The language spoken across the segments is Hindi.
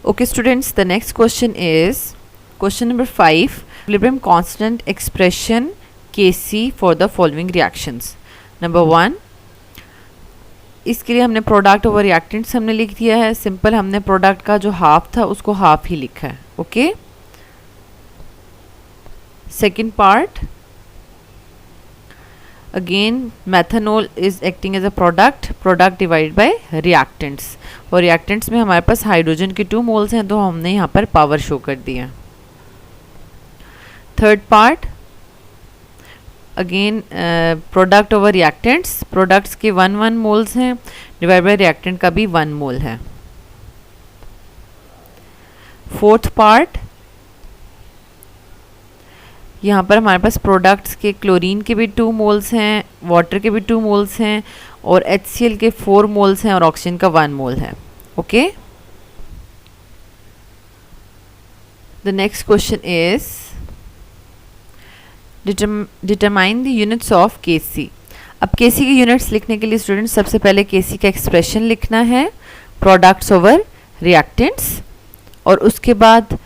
Okay students, the next question is question number 5, equilibrium constant expression Kc for the following reactions. Number 1, इसके लिए हमने प्रोडक्ट ओवर रिएक्टेंट्स हमने लिख दिया है. सिंपल हमने प्रोडक्ट का जो हाफ था उसको हाफ ही लिखा है. Okay. Second part, again methanol is acting as a product divide by reactants. और रिएक्टेंट्स में हमारे पास हाइड्रोजन के 2 मोल्स हैं तो हमने यहाँ पर पावर शो कर दिया. Third part, again product over reactants. Products के 1 मोल्स हैं, डिवाइड बाय रिएक्टेंट का भी 1 मोल है. फोर्थ पार्ट, यहाँ पर हमारे पास प्रोडक्ट्स के क्लोरीन के भी 2 मोल्स हैं, वाटर के भी 2 मोल्स हैं, और HCl के 4 मोल्स हैं, और ऑक्सीजन का 1 मोल है. Okay. The next question is determine the units of Kc. अब Kc की यूनिट्स लिखने के लिए स्टूडेंट्स सबसे पहले Kc का एक्सप्रेशन लिखना है, प्रोडक्ट्स ओवर रिएक्टेंट्स, और उसके बाद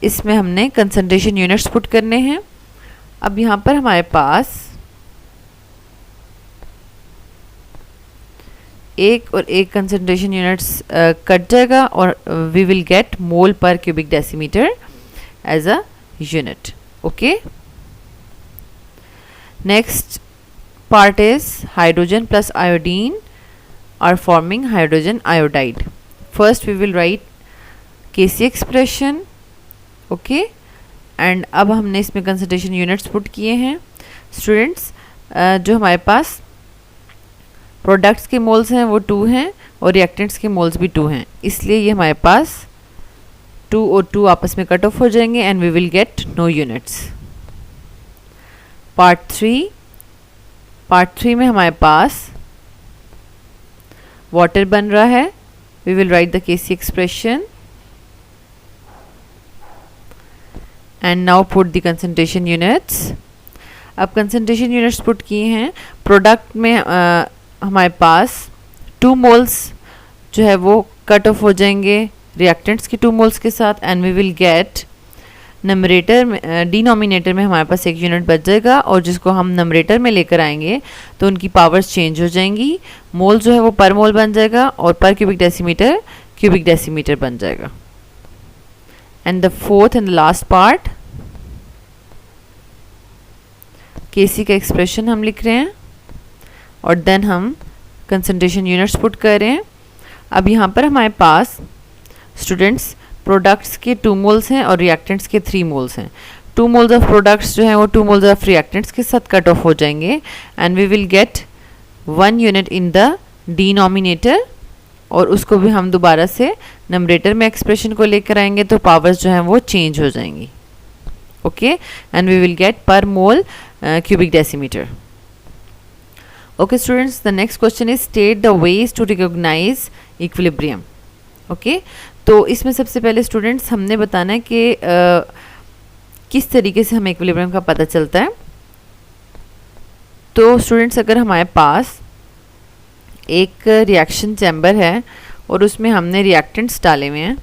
इसमें हमने कंसंट्रेशन यूनिट्स पुट करने हैं. अब यहाँ पर हमारे पास एक और एक कंसंट्रेशन यूनिट्स कट जाएगा और we will get mole per cubic decimetre as a unit. Okay. Next part is hydrogen plus iodine are forming hydrogen iodide. First we will write Kc expression. Okay. And अब हमने इसमें कंसंट्रेशन यूनिट्स पुट किए हैं. स्टूडेंट्स जो हमारे पास प्रोडक्ट्स के मोल्स हैं वो 2 हैं और रिएक्टेंट्स के मोल्स भी 2 हैं, इसलिए ये हमारे पास 2 और 2 आपस में कट ऑफ हो जाएंगे and we will get no units. Part 3 में हमारे पास वाटर बन रहा है. We will write the Kc expression and now put the concentration units. अब कंसंट्रेशन यूनिट्स पुट किए हैं. प्रोडक्ट में हमारे पास 2 मोल्स जो है वो कट ऑफ हो जाएंगे रिएक्टेंट्स के 2 मोल्स के साथ and we will get numerator में डिनोमिनेटर में हमारे पास 1 यूनिट बच जाएगा, और जिसको हम नंबरेटर में लेकर आएंगे तो उनकी पावर्स चेंज हो जाएंगी. मोल जो है वो पर मोल बन जाएगा और पर क्यूबिक डेसीमीटर बन जाएगा. And the fourth and the last part, Kc का एक्सप्रेशन हम लिख रहे हैं और देन हम कंसंट्रेशन यूनिट्स पुट कर रहे हैं. अब यहाँ पर हमारे पास स्टूडेंट्स प्रोडक्ट्स के 2 मोल्स हैं और रिएक्टेंट्स के 3 मोल्स हैं. 2 मोल्स ऑफ प्रोडक्ट्स जो हैं वो 2 मोल्स ऑफ रिएक्टेंट्स के साथ कट ऑफ हो जाएंगे and we will get 1 unit in the denominator, और उसको भी हम दोबारा से नंबरेटर में एक्सप्रेशन को लेकर आएंगे तो पावर्स जो हैं वो चेंज हो जाएंगी. Okay. And we will get per mole cubic decimetre. Okay students, the next question is state the ways to recognize equilibrium. Okay, तो इसमें सबसे पहले स्टूडेंट्स हमने बताना है कि किस तरीके से हमें इक्विलिब्रियम का पता चलता है. तो स्टूडेंट्स अगर हमारे पास एक रिएक्शन चैम्बर है और उसमें हमने रिएक्टेंट्स डाले हुए हैं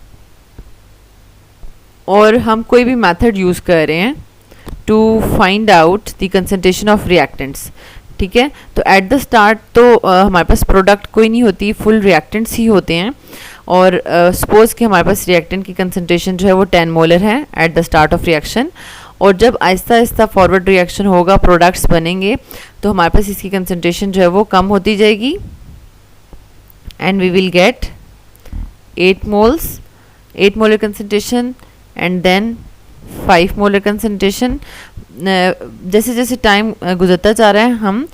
और हम कोई भी मेथड यूज़ कर रहे हैं to find out the concentration of reactants. ठीक है. तो एट द स्टार्ट तो हमारे पास प्रोडक्ट कोई नहीं होती, फुल रिएक्टेंट्स ही होते हैं. और सपोज़ कि हमारे पास रिएक्टेंट की कंसंट्रेशन जो है वो 10 मोलर है at the start of reaction, और जब आहिस्ता आहिस्ता फॉरवर्ड रिएक्शन होगा, प्रोडक्ट्स बनेंगे, तो हमारे पास इसकी कंसंट्रेशन जो है वो कम होती जाएगी and we will get 8 molar concentration and then 5 molar concentration. जैसे जैसे टाइम गुजरता जा रहा है हम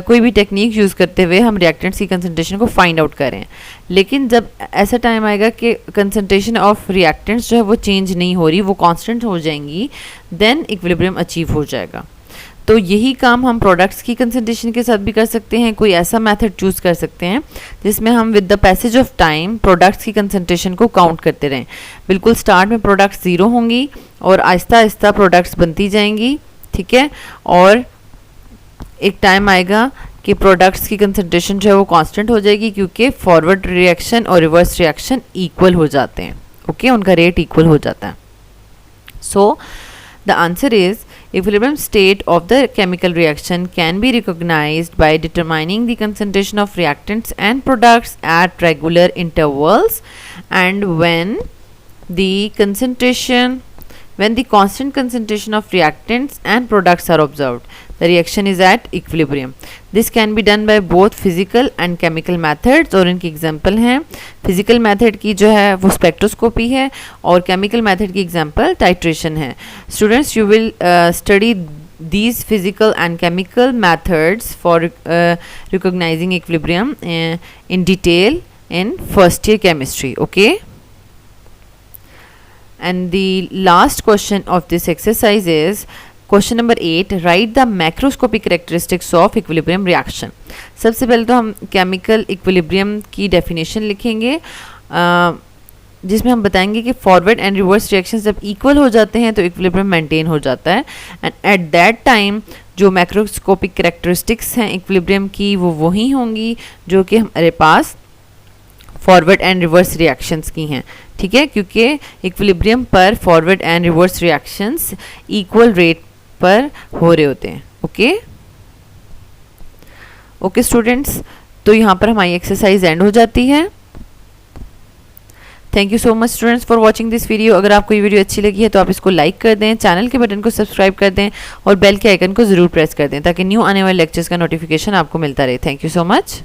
कोई भी टेक्निक यूज़ करते हुए हम रिएक्टेंट्स की कंसंट्रेशन को फाइंड आउट करें. लेकिन जब ऐसा टाइम आएगा कि कंसंट्रेशन ऑफ रिएक्टेंट्स जो है वो चेंज नहीं हो रही, वो कांस्टेंट हो जाएंगी, देन इक्विलिब्रियम अचीव हो जाएगा. तो यही काम हम प्रोडक्ट्स की कंसंट्रेशन के साथ भी कर सकते हैं. कोई ऐसा मेथड चूज़ कर सकते हैं जिसमें हम with the passage of time products की कंसंट्रेशन को काउंट करते रहें. बिल्कुल स्टार्ट में प्रोडक्ट्स 0 होंगी और आहिस्ता आहिस्ता प्रोडक्ट्स बनती जाएंगी. ठीक है. और एक टाइम आएगा कि प्रोडक्ट्स की कंसंट्रेशन जो है वो कांस्टेंट हो जाएगी, क्योंकि फॉरवर्ड रिएक्शन और रिवर्स रिएक्शन इक्वल हो जाते हैं. ओके, उनका रेट इक्वल हो जाता है. So the answer is equilibrium state of the chemical reaction can be recognized by determining the concentration of reactants and products at regular intervals, and when the constant concentration of reactants and products are observed, the reaction is at equilibrium. This can be done by both physical and chemical methods, और इनकी एग्जाम्पल हैं फिजिकल मेथड की जो है वो स्पेक्ट्रोस्कोपी है और केमिकल मेथड की एग्जाम्पल टाइट्रेशन है. Students, you will study these physical and chemical methods for recognizing equilibrium in detail in first year chemistry. Okay, and the last question of this exercise is question number 8. Write the macroscopic characteristics of equilibrium reaction. सबसे पहले तो हम chemical equilibrium की definition लिखेंगे, जिसमें हम बताएंगे कि फॉरवर्ड एंड रिवर्स रिएक्शंस जब इक्वल हो जाते हैं तो इक्विलिब्रियम मेंटेन हो जाता है. एंड एट दैट टाइम जो मैक्रोस्कोपिक कैरेक्टरिस्टिक्स हैं इक्विलिब्रियम की वो वही होंगी जो कि हमारे पास फॉरवर्ड एंड रिवर्स रिएक्शंस की हैं. ठीक है, क्योंकि इक्विलिब्रियम पर forward and reverse reactions equal rate पर हो रहे होते हैं. ओके स्टूडेंट्स, तो यहाँ पर हमारी एक्सरसाइज एंड हो जाती है. Thank you so much students for watching this video. अगर आपको ये वीडियो अच्छी लगी है तो आप इसको लाइक कर दें, चैनल के बटन को सब्सक्राइब कर दें और बेल के आइकन को ज़रूर प्रेस कर दें ताकि न्यू आने वाले लेक्चर्स का नोटिफिकेशन आपको मिलता रहे. Thank you so much.